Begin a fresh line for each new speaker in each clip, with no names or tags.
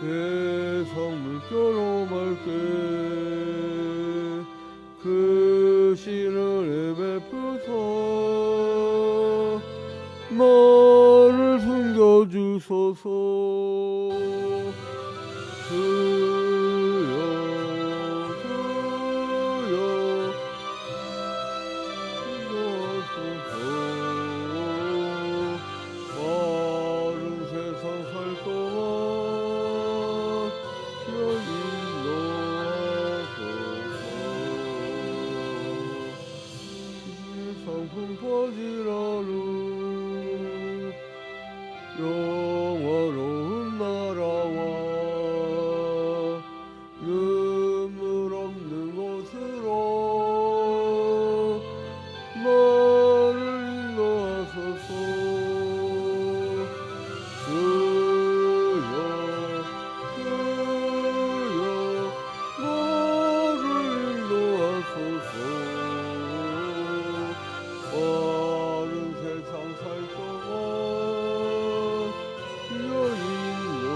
세상 물결로 맑게 그 신을 베푸소 나를 숨겨주소서 주여 주여 인도하소서 바른 세상 살 동안 주여 인도하소서 상품 퍼지라루 영화로운 나라와 눈물 없는 곳으로 나를 인도하소서 주여 주여 나를 인도하소서 바른 세상 살 동안 주여 인도하소서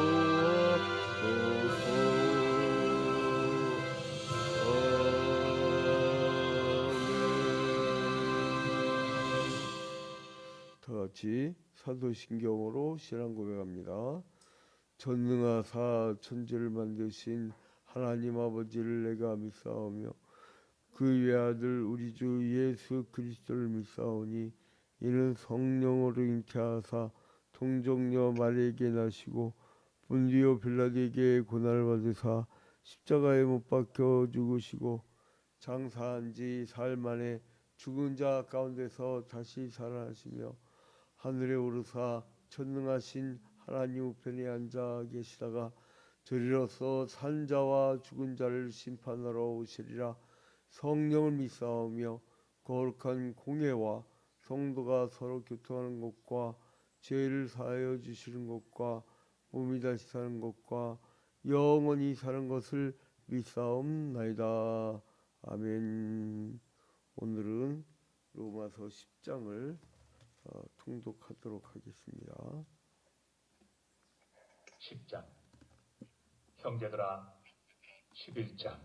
아멘. 다같이 사도신경으로 신앙 고백합니다. 전능하사 천지를 만드신 하나님 아버지를 내가 믿사오며 그 외아들 우리 주 예수 그리스도를 믿사오니 이는 성령으로 잉태하사 동정녀 마리에게 나시고 본디오 빌라도에게 고난을 받으사 십자가에 못 박혀 죽으시고 장사한 지 사흘 만에 죽은 자 가운데서 다시 살아나시며 하늘에 오르사 전능하신 하나님 우편에 앉아 계시다가 저리로서 산 자와 죽은 자를 심판하러 오시리라. 성령을 믿사오며 거룩한 공예와 성도가 서로 교통하는 것과 죄를 사하여 주시는 것과 몸이 다시 사는 것과 영원히 사는 것을 믿사옵나이다. 아멘. 오늘은 로마서 10장을 통독하도록 하겠습니다.
10장 형제들아 11장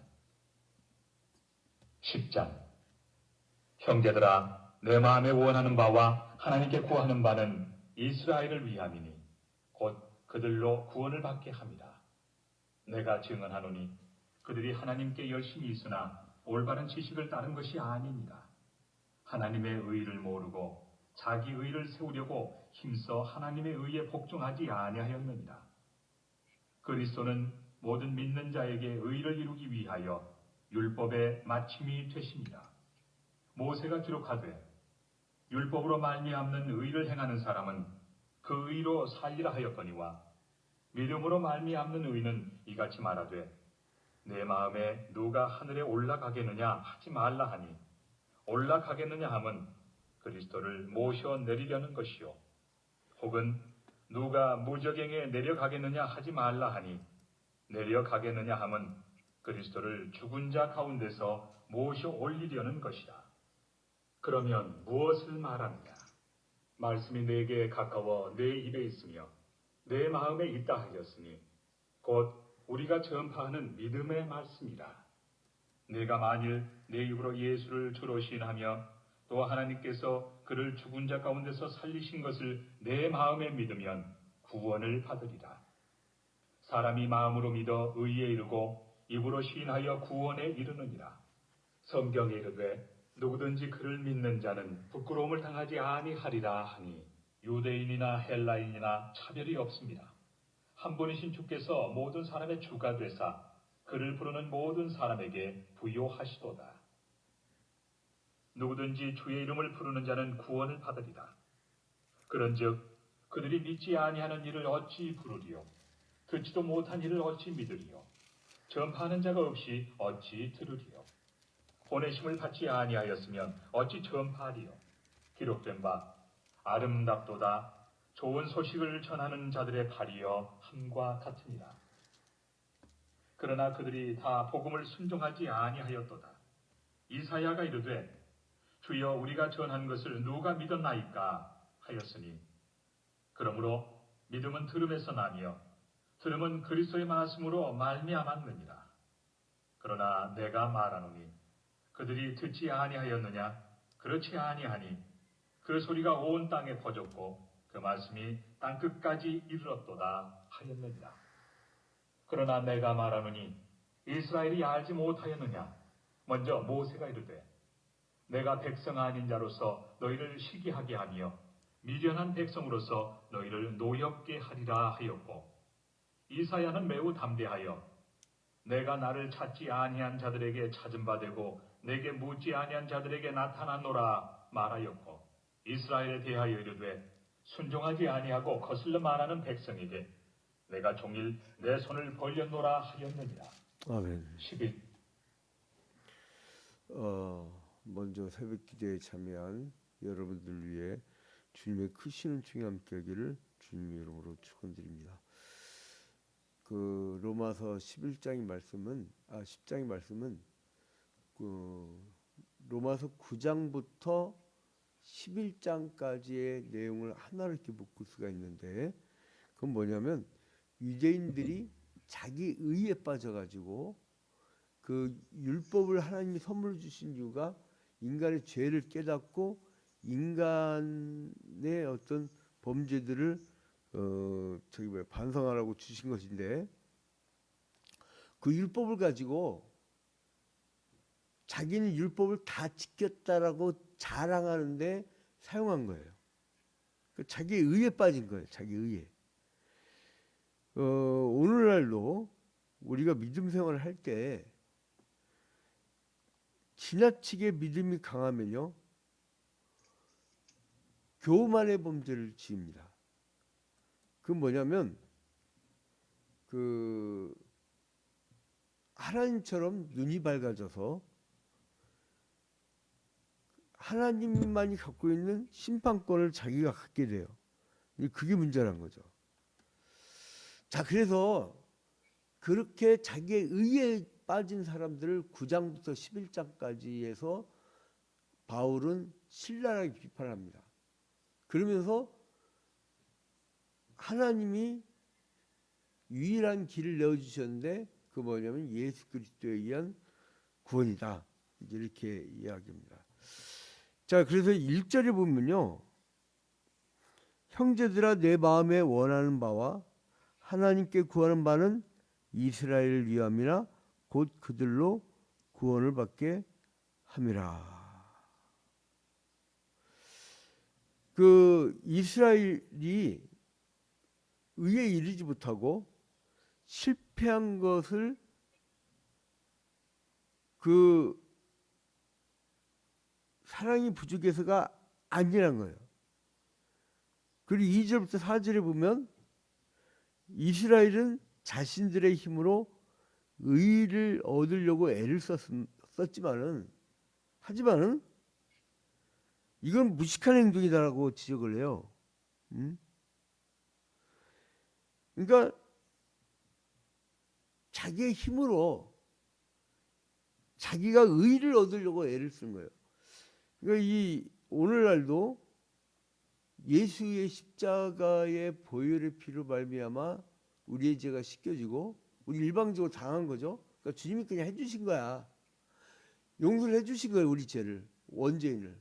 10장 형제들아 내 마음에 원하는 바와 하나님께 구하는 바는 이스라엘을 위함이니 곧 그들로 구원을 받게 합니다. 내가 증언하노니 그들이 하나님께 열심히 있으나 올바른 지식을 따른 것이 아니니라. 하나님의 의를 모르고 자기 의를 세우려고 힘써 하나님의 의에 복종하지 아니하였느니라. 그리스도는 모든 믿는 자에게 의를 이루기 위하여 율법의 마침이 되십니다. 모세가 기록하되 율법으로 말미암는 의를 행하는 사람은 그 의로 살리라 하였거니와 믿음으로 말미암는 의는 이같이 말하되 내 마음에 누가 하늘에 올라가겠느냐 하지 말라 하니 올라가겠느냐 함은 그리스도를 모셔 내리려는 것이요 혹은 누가 무저갱에 내려가겠느냐 하지 말라 하니 내려가겠느냐 함은 그리스도를 죽은 자 가운데서 모셔 올리려는 것이라. 그러면 무엇을 말하느냐? 말씀이 내게 가까워 내 입에 있으며 내 마음에 있다 하였으니 곧 우리가 전파하는 믿음의 말씀이라. 내가 만일 내 입으로 예수를 주로 시인하며 또 하나님께서 그를 죽은 자 가운데서 살리신 것을 내 마음에 믿으면 구원을 받으리라. 사람이 마음으로 믿어 의에 이르고 입으로 시인하여 구원에 이르느니라. 성경에 이르되 누구든지 그를 믿는 자는 부끄러움을 당하지 아니하리라 하니 유대인이나 헬라인이나 차별이 없습니다. 한 분이신 주께서 모든 사람의 주가 되사 그를 부르는 모든 사람에게 부요하시도다. 누구든지 주의 이름을 부르는 자는 구원을 받으리라. 그런즉 그들이 믿지 아니하는 일을 어찌 부르리요? 듣지도 못한 일을 어찌 믿으리요? 전파하는 자가 없이 어찌 들으리요? 보내심을 받지 아니하였으면 어찌 전파하리요? 기록된 바 아름답도다 좋은 소식을 전하는 자들의 발이여 함과 같으니라. 그러나 그들이 다 복음을 순종하지 아니하였도다. 이사야가 이르되 주여 우리가 전한 것을 누가 믿었나이까 하였으니 그러므로 믿음은 들음에서 나며 들음은 그리스도의 말씀으로 말미암았느니라. 그러나 내가 말하노니 그들이 듣지 아니하였느냐? 그렇지 아니하니 그 소리가 온 땅에 퍼졌고 그 말씀이 땅 끝까지 이르렀도다 하였느니라. 그러나 내가 말하노니 이스라엘이 알지 못하였느냐? 먼저 모세가 이르되 내가 백성 아닌 자로서 너희를 시기하게 하며 미련한 백성으로서 너희를 노엽게 하리라 하였고, 이사야는 매우 담대하여 내가 나를 찾지 아니한 자들에게 찾은 바 되고 내게 묻지 아니한 자들에게 나타났노라 말하였고, 이스라엘에 대하여 이르되 순종하지 아니하고 거슬러 말하는 백성에게 내가 종일 내 손을 벌렸노라 하였느니라.
아멘.
11.
먼저 새벽 기도에 참여한 여러분들 위해 주님의 크신 은총이 함께 하기를 주님 이름으로 축원드립니다. 그 로마서 10장의 말씀은 그 로마서 9장부터 11장까지의 내용을 하나로 이렇게 묶을 수가 있는데, 그건 뭐냐면 유대인들이 자기 의에 빠져가지고 그 율법을 하나님이 선물로 주신 이유가 인간의 죄를 깨닫고 인간의 어떤 범죄들을 반성하라고 주신 것인데, 그 율법을 가지고 자기는 율법을 다 지켰다라고 자랑하는데 사용한 거예요. 자기 의에 빠진 거예요. 자기 의에. 오늘날도 우리가 믿음 생활을 할 때 지나치게 믿음이 강하면요, 교만의 범죄를 지읍니다. 그건 뭐냐면 하나님처럼 눈이 밝아져서 하나님만이 갖고 있는 심판권을 자기가 갖게 돼요. 그게 문제란 거죠. 자, 그래서 그렇게 자기의 의에 빠진 사람들을 9장부터 11장까지 해서 바울은 신랄하게 비판합니다. 그러면서 하나님이 유일한 길을 내어주셨는데 그 뭐냐면 예수 그리스도에 의한 구원이다, 이렇게 이야기합니다. 자, 그래서 1절에 보면요, 형제들아 내 마음에 원하는 바와 하나님께 구하는 바는 이스라엘을 위함이라 곧 그들로 구원을 받게 함이라. 그 이스라엘이 의에 이르지 못하고 실패한 것을 그 사랑이 부족해서가 아니란 거예요. 그리고 2절부터 4절에 보면 이스라엘은 자신들의 힘으로 의를 얻으려고 애를 썼지만은, 하지만은 이건 무식한 행동이다라고 지적을 해요. 그러니까 자기의 힘으로 자기가 의를 얻으려고 애를 쓴 거예요. 그러니까 이 오늘날도 예수의 십자가의 보혈의 피로 말미암아 우리의 죄가 씻겨지고 우리 일방적으로 당한 거죠. 그러니까 주님이 그냥 해주신 거야. 용서를 해주신 거예요. 우리 죄를, 원죄인을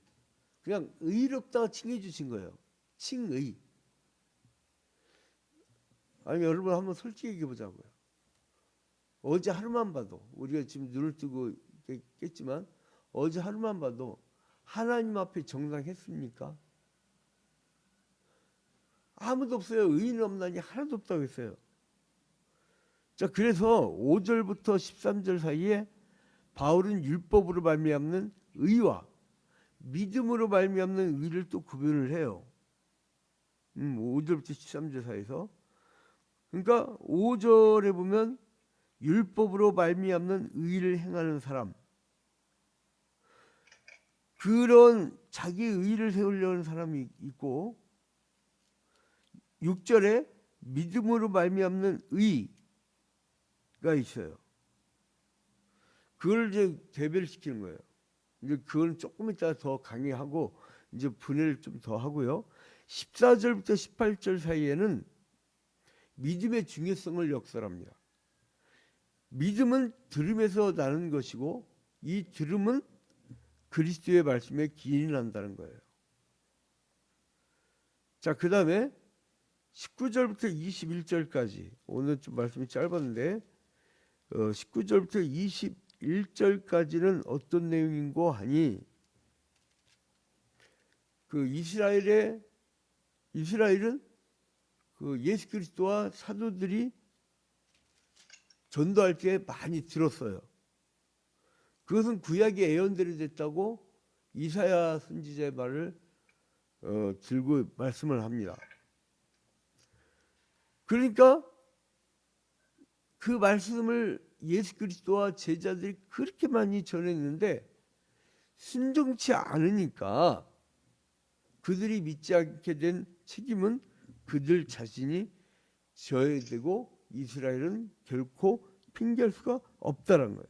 그냥 의롭다가 칭해주신 거예요. 칭의. 아니, 여러분 한번 솔직히 얘기해 보자고요. 어제 하루만 봐도, 우리가 지금 눈을 뜨고 깼지만 어제 하루만 봐도 하나님 앞에 정당했습니까? 아무도 없어요. 의인 없나니 하나도 없다고 했어요. 자, 그래서 5절부터 13절 사이에 바울은 율법으로 말미암는 의와 믿음으로 말미암는 의를 또 구별을 해요. 5절부터 13절 사이에서. 그러니까 5절에 보면 율법으로 말미암는 의를 행하는 사람, 그런 자기 의를 세우려는 사람이 있고, 6절에 믿음으로 말미암는 의가 있어요. 그걸 이제 대별시키는 거예요. 이제 그건 조금 이따 더 강의하고 이제 분해를 좀 더 하고요. 14절부터 18절 사이에는 믿음의 중요성을 역설합니다. 믿음은 들음에서 나는 것이고 이 들음은 그리스도의 말씀에 기인한다는 거예요. 자, 그 다음에 19절부터 21절까지 오늘 좀 말씀이 짧았는데 19절부터 21절까지는 어떤 내용인고 하니 그 이스라엘은 그 예수 그리스도와 사도들이 전도할 때 많이 들었어요. 그것은 구약의 예언대로 됐다고 이사야 선지자의 말을 들고 말씀을 합니다. 그러니까 그 말씀을 예수 그리스도와 제자들이 그렇게 많이 전했는데 순종치 않으니까 그들이 믿지 않게 된 책임은 그들 자신이 져야 되고 이스라엘은 결코 핑계할 수가 없다는 거예요.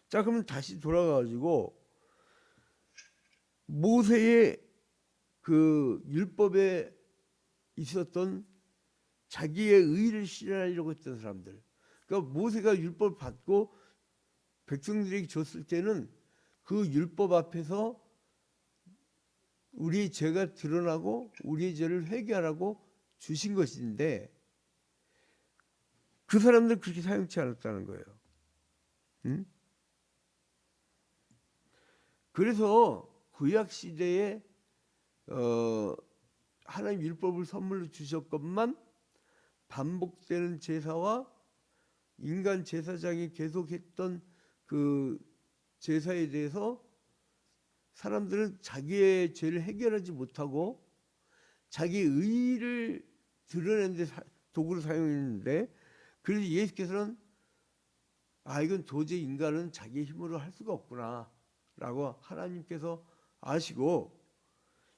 자, 그러면 다시 돌아가가지고 모세의 그 율법에 있었던 자기의 의를 실현하려고 했던 사람들. 그러니까 모세가 율법을 받고 백성들에게 줬을 때는 그 율법 앞에서 우리의 죄가 드러나고 우리의 죄를 회개하라고 주신 것인데 그 사람들 그렇게 사용치 않았다는 거예요. 응? 그래서 구약 시대에 하나님 율법을 선물로 주셨건만 반복되는 제사와 인간 제사장이 계속했던 그 제사에 대해서 사람들은 자기의 죄를 해결하지 못하고 자기 의를 드러내는 데 도구로 사용했는데 그래서 예수께서는 이건 도저히 인간은 자기 힘으로 할 수가 없구나 라고 하나님께서 아시고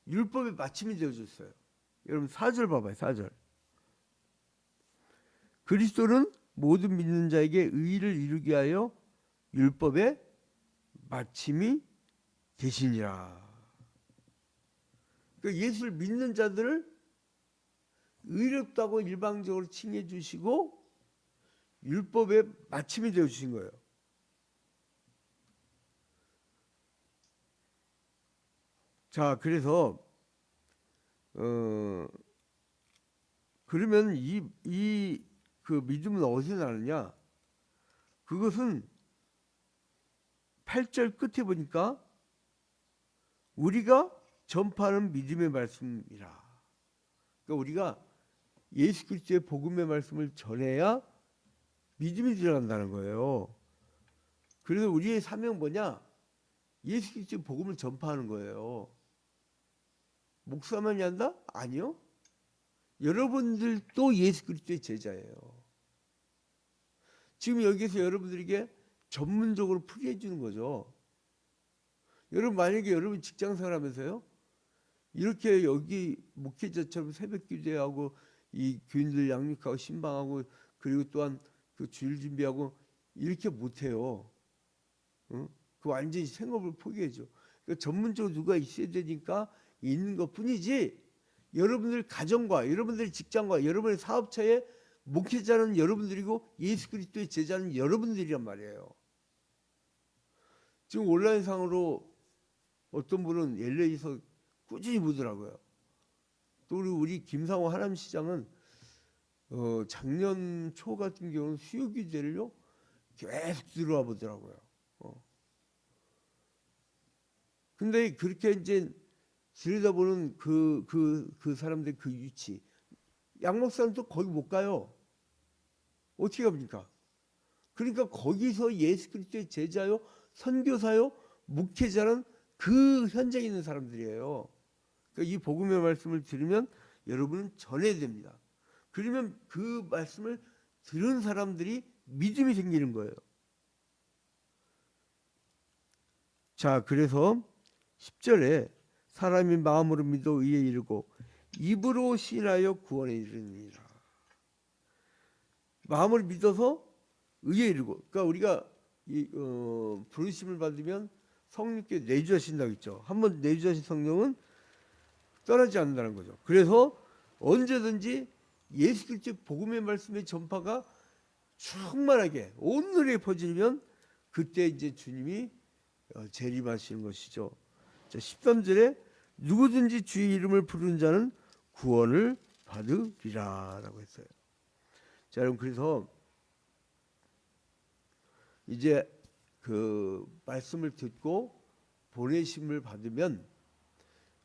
율법의 마침이 되어줬어요. 여러분 4절 봐봐요. 4절. 그리스도는 모든 믿는 자에게 의를 이루게 하여 율법의 마침이 되시니라. 그러니까 예수를 믿는 자들을 의롭다고 일방적으로 칭해 주시고 율법의 마침이 되어 주신 거예요. 자, 그래서 그러면 이 그 믿음은 어디서 나느냐? 그것은 8절 끝에 보니까 우리가 전파하는 믿음의 말씀이라. 그러니까 우리가 예수 그리스도의 복음의 말씀을 전해야 믿음이 들어간다는 거예요. 그래서 우리의 사명 뭐냐? 예수 그리스도의 복음을 전파하는 거예요. 목사만이 한다? 아니요. 여러분들도 예수 그리스도의 제자예요. 지금 여기서 여러분들에게 전문적으로 풀이해 주는 거죠. 여러분 만약에 여러분 직장생활 하면서요. 이렇게 여기 목회자처럼 새벽 기도하고 이 교인들 양육하고 신방하고 그리고 또한 그 주일 준비하고 이렇게 못해요. 응? 그 완전히 생업을 포기해줘. 그러니까 전문적으로 누가 있어야 되니까 있는 것 뿐이지 여러분들 가정과 여러분들 직장과 여러분의 사업처에 목회자는 여러분들이고 예수 그리스도의 제자는 여러분들이란 말이에요. 지금 온라인상으로 어떤 분은 LA에서 꾸준히 보더라고요. 또 우리 김상호 하남시장은 작년 초 같은 경우는 수요기대를요 계속 들어와 보더라고요. 근데 그렇게 이제 들여다보는 그 사람들 그 위치, 양 목사는 또 거기 못 가요. 어떻게 합니까? 그러니까 거기서 예수 그리스도의 제자요, 선교사요, 목회자는 그 현장에 있는 사람들이에요. 그러니까 이 복음의 말씀을 들으면 여러분은 전해야 됩니다. 그러면 그 말씀을 들은 사람들이 믿음이 생기는 거예요. 자, 그래서 10절에 사람이 마음으로 믿어 의에 이르고 입으로 신하여 구원에 이르니라. 마음을 믿어서 의에 이르고, 그러니까 우리가 부르심을 받으면 성령께 내주하신다고 했죠. 한번 내주하신 성령은 떠나지 않는다는 거죠. 그래서 언제든지 예수 그리스도의 복음의 말씀의 전파가 충만하게 온 나라에 퍼지면 그때 이제 주님이 재림하시는 것이죠. 자, 13절에 누구든지 주의 이름을 부르는 자는 구원을 받으리라라고 했어요. 자, 여러분, 그래서 이제 그 말씀을 듣고 보내심을 받으면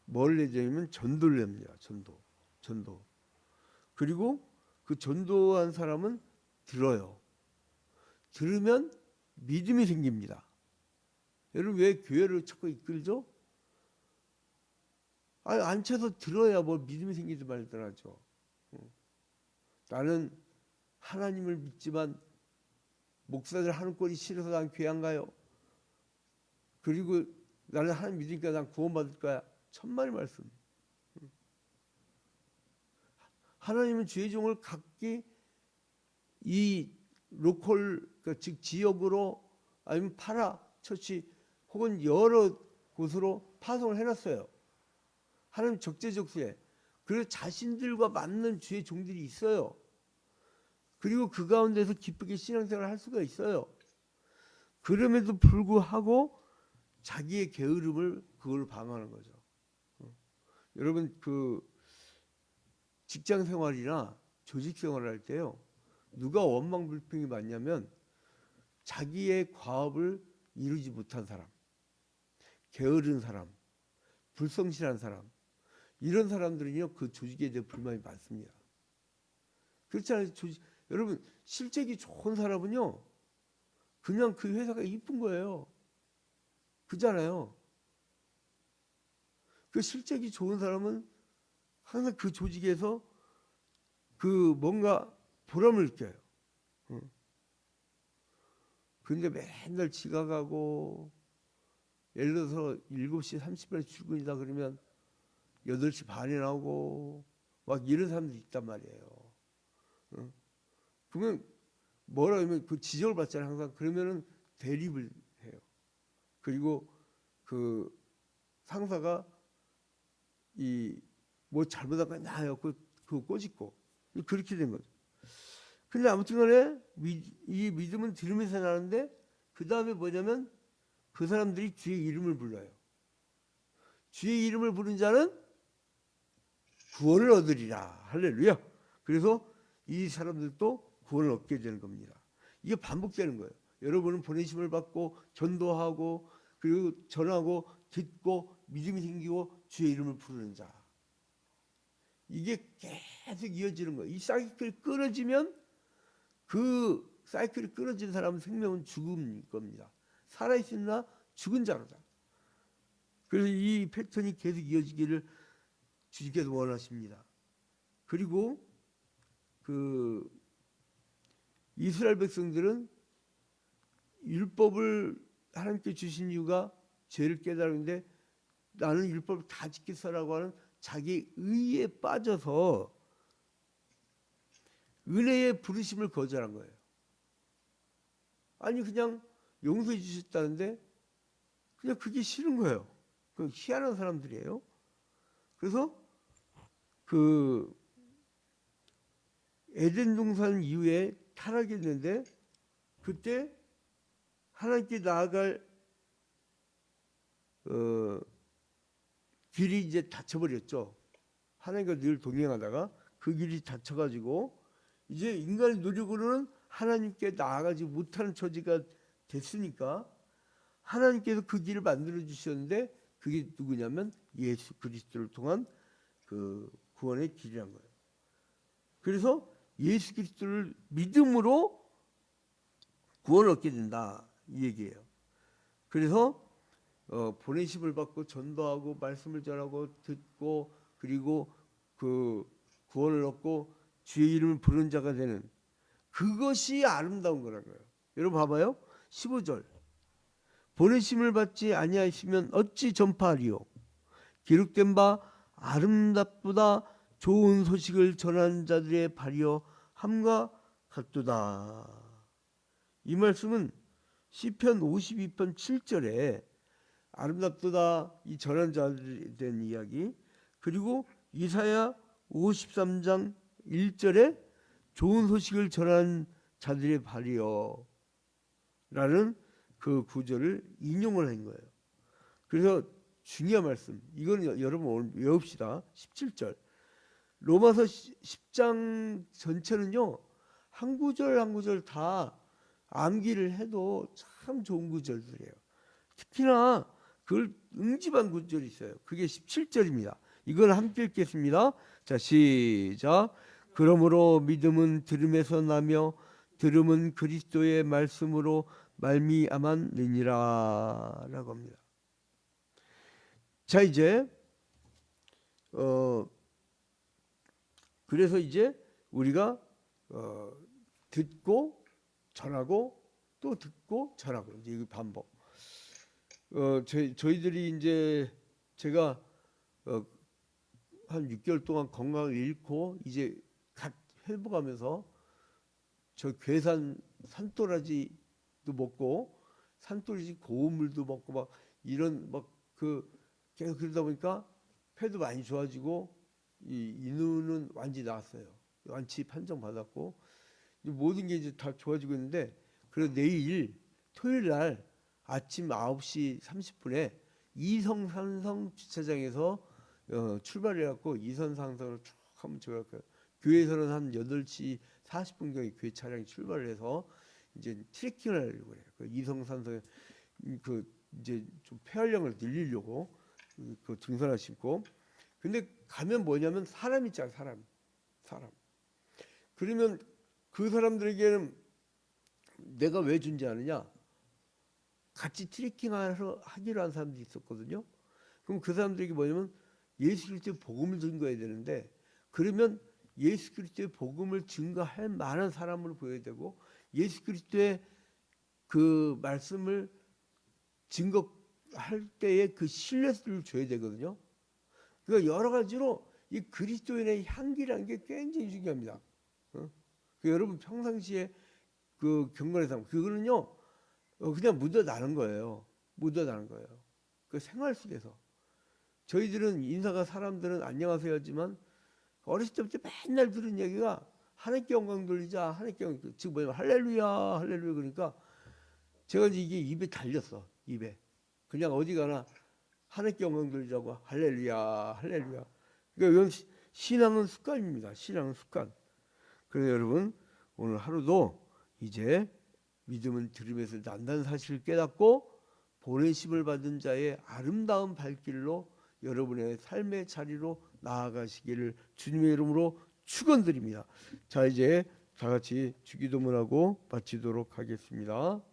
뭘 해야 되냐면 전도를 합니다. 전도. 그리고 그 전도한 사람은 들어요. 들으면 믿음이 생깁니다. 여러분, 왜 교회를 자꾸 이끌죠? 앉혀서 들어야 뭐 믿음이 생기지 말더라죠. 나는 하나님을 믿지만 목사들 하는 꼴이 싫어서 난 교회 안 가요. 그리고 나는 하나님 믿으니까 난 구원받을 거야. 천만의 말씀. 하나님은 주의 종을 각기 이 로컬, 그러니까 즉 지역으로 아니면 파라 처치 혹은 여러 곳으로 파송을 해놨어요. 하나님 적재적소에. 그래서 자신들과 맞는 주의 종들이 있어요. 그리고 그 가운데서 기쁘게 신앙생활을 할 수가 있어요. 그럼에도 불구하고 자기의 게으름을 그걸 방어하는 거죠. 여러분, 그 직장 생활이나 조직 생활을 할 때요, 누가 원망불평이 많냐면 자기의 과업을 이루지 못한 사람, 게으른 사람, 불성실한 사람, 이런 사람들은요 그 조직에 대해 불만이 많습니다. 그렇지 않아요? 여러분, 실적이 좋은 사람은요 그냥 그 회사가 이쁜 거예요. 그잖아요. 그 실적이 좋은 사람은 항상 그 조직에서 그 뭔가 보람을 느껴요. 그런데 맨날 지각하고, 예를 들어서 7시 30분에 출근이다 그러면 8시 반에 나오고 막 이런 사람들이 있단 말이에요. 그러면 뭐라 하면 그 지적을 받잖아요. 항상. 그러면은 대립을 해요. 그리고 그 상사가 이 뭐 잘못한 거 나요. 그거 꼬집고 그렇게 된 거죠. 근데 아무튼 간에 이 믿음은 들으면서 나는데 그 다음에 뭐냐면 그 사람들이 주의 이름을 불러요. 주의 이름을 부른 자는 구원을 얻으리라. 할렐루야. 그래서 이 사람들도 구원을 얻게 되는 겁니다. 이게 반복되는 거예요. 여러분은 보내심을 받고 전도하고 그리고 전하고 듣고 믿음이 생기고 주의 이름을 부르는 자. 이게 계속 이어지는 거예요. 이 사이클이 끊어지면 그 사이클이 끊어진 사람은 생명은 죽음일 겁니다. 살아있으나 죽은 자로다. 그래서 이 패턴이 계속 이어지기를 주님께서 원하십니다. 그리고 그 이스라엘 백성들은 율법을 하나님께 주신 이유가 죄를 깨달은데 나는 율법을 다 지켰어라고 하는 자기 의에 빠져서 은혜의 부르심을 거절한 거예요. 아니 그냥 용서해 주셨다는데 그냥 그게 싫은 거예요. 그 희한한 사람들이에요. 그래서 그 에덴 동산 이후에 타락이 있는데 그때 하나님께 나아갈 길이 이제 닫혀버렸죠. 하나님과 늘 동행하다가 그 길이 닫혀가지고 이제 인간의 노력으로는 하나님께 나아가지 못하는 처지가 됐으니까 하나님께서 그 길을 만들어 주셨는데 그게 누구냐면 예수 그리스도를 통한 그 구원의 길이란 거예요. 그래서 예수 그리스도를 믿음으로 구원을 얻게 된다 이 얘기예요. 그래서 보내심을 받고 전도하고 말씀을 전하고 듣고 그리고 그 구원을 얻고 주의 이름을 부르는 자가 되는 그것이 아름다운 거라고요. 여러분 봐봐요. 15절 보내심을 받지 아니하시면 어찌 전파하리요. 기록된 바 아름답보다 좋은 소식을 전하는 자들의 발이여 함과 같도다. 이 말씀은 시편 52편 7절에 아름답도다 이 전하는 자들에 대한 이야기, 그리고 이사야 53장 1절에 좋은 소식을 전한 자들의 발이여 라는 그 구절을 인용을 한 거예요. 그래서 중요한 말씀, 이거는 여러분 오늘 외웁시다. 17절. 로마서 10장 전체는요, 한 구절 한 구절 다 암기를 해도 참 좋은 구절들이에요. 특히나 그걸 응집한 구절이 있어요. 그게 17절입니다. 이걸 함께 읽겠습니다. 자, 시작. 그러므로 믿음은 들음에서 나며 들음은 그리스도의 말씀으로 말미암았느니라 라고 합니다. 자, 이제 그래서 이제 우리가 듣고 전하고 또 듣고 전하고 이제 이 반복. 저희들이 이제 제가 한 6개월 동안 건강을 잃고 이제 갓 회복하면서 저 괴산 산도라지도 먹고 산도라지 고운물도 먹고 막 이런 막 그 계속 그러다 보니까 폐도 많이 좋아지고 이 눈은 완전히 나았어요. 완치 판정 받았고 모든 게 이제 다 좋아지고 있는데 그래서 내일 토요일 날 아침 9시 30분에 이성산성 주차장에서 출발해 갖고 이선상성으로 쭉 한번 제가 교회에서는 한 8시 40분경에 교회 차량이 출발을 해서 이제 트레킹을 하려고 해요. 그 이성산성에 그 이제 좀 폐활량을 늘리려고 그 등산화 신고. 근데 가면 뭐냐면 사람 있잖아, 사람. 그러면 그 사람들에게는 내가 왜 존재하느냐? 같이 트레킹하러 하기로 한 사람들이 있었거든요. 그럼 그 사람들에게 뭐냐면 예수 그리스도의 복음을 증거해야 되는데 그러면 예수 그리스도의 복음을 증거할 만한 사람으로 보여야 되고 예수 그리스도의 그 말씀을 증거할 때에 그 신뢰를 줘야 되거든요. 그러니까 여러 가지로 이 그리스도인의 향기라는 게 굉장히 중요합니다. 여러분 평상시에 그 경건의 삶 그거는요 그냥 묻어나는 거예요. 그 생활 속에서 저희들은 인사가 사람들은 안녕하세요 하지만 어렸을 때부터 맨날 들은 얘기가 하나님께 영광 돌리자, 하나님께 영광, 즉 뭐냐면 할렐루야, 할렐루야 그러니까 제가 이게 입에 달렸어, 입에. 그냥 어디 가나 하나님께 영광 돌리자고 할렐루야, 할렐루야. 그러니까 이건 신앙은 습관입니다. 신앙은 습관. 그래서 여러분 오늘 하루도 이제 믿음은 들음에서 난다는 사실을 깨닫고 보내심을 받은 자의 아름다운 발길로 여러분의 삶의 자리로 나아가시기를 주님의 이름으로 축원드립니다. 자, 이제 다 같이 주기도문하고 마치도록 하겠습니다.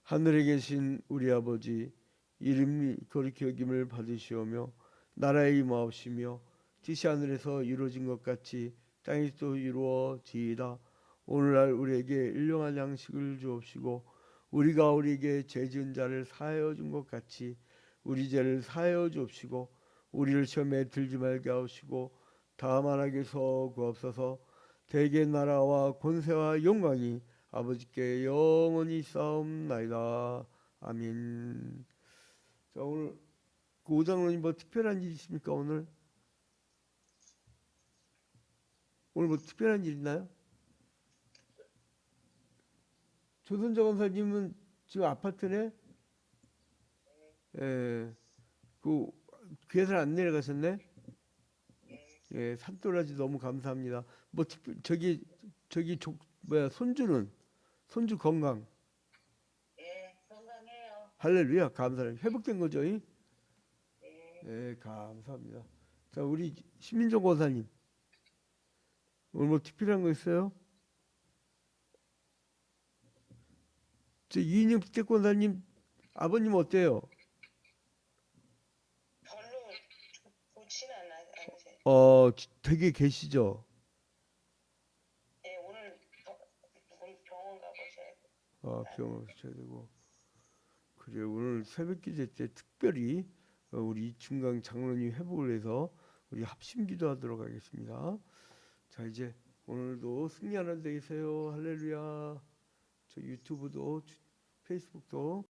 하늘에 계신 우리 아버지, 이름이 거룩히 여김을 받으시오며 나라의 임하옵시며 뜻이 하늘에서 이루어진 것 같이 땅에서도 이루어지이다. 오늘날 우리에게 일용할 양식을 주옵시고 우리가 우리에게 죄 지은 자를 사하여 준 것 같이 우리 죄를 사하여 주옵시고 우리를 시험에 들지 말게 하옵시고 다만 악에서 구하옵소서. 대개 나라와 권세와 영광이 아버지께 영원히 싸움나이다. 아멘. 자, 오늘 그 오장로님 뭐 특별한 일 있습니까? 오늘 뭐 특별한 일 있나요? 조선자 권사님은 지금 아파트네? 예, 그 괴산 안 내려가셨네? 예, 산도라지 너무 감사합니다. 뭐 저기 손주 건강.
예, 건강해요.
할렐루야 감사합니다. 회복된 거죠? 이?
예,
예, 감사합니다. 자, 우리 신민정 권사님 오늘 뭐 특별한 거 있어요? 저 이인영 특권사님 아버님 어때요?
별로 좋지는 않으세요.
되게 계시죠?
예, 오늘 병원 가보셔야 돼요.
병원 오셔야 되고. 그래 오늘 새벽 기도 때 특별히 우리 중강 장로님 회복을 해서 우리 합심 기도하도록 하겠습니다. 자, 이제 오늘도 승리하는 데 계세요. 할렐루야. 저 유튜브도 페이스북도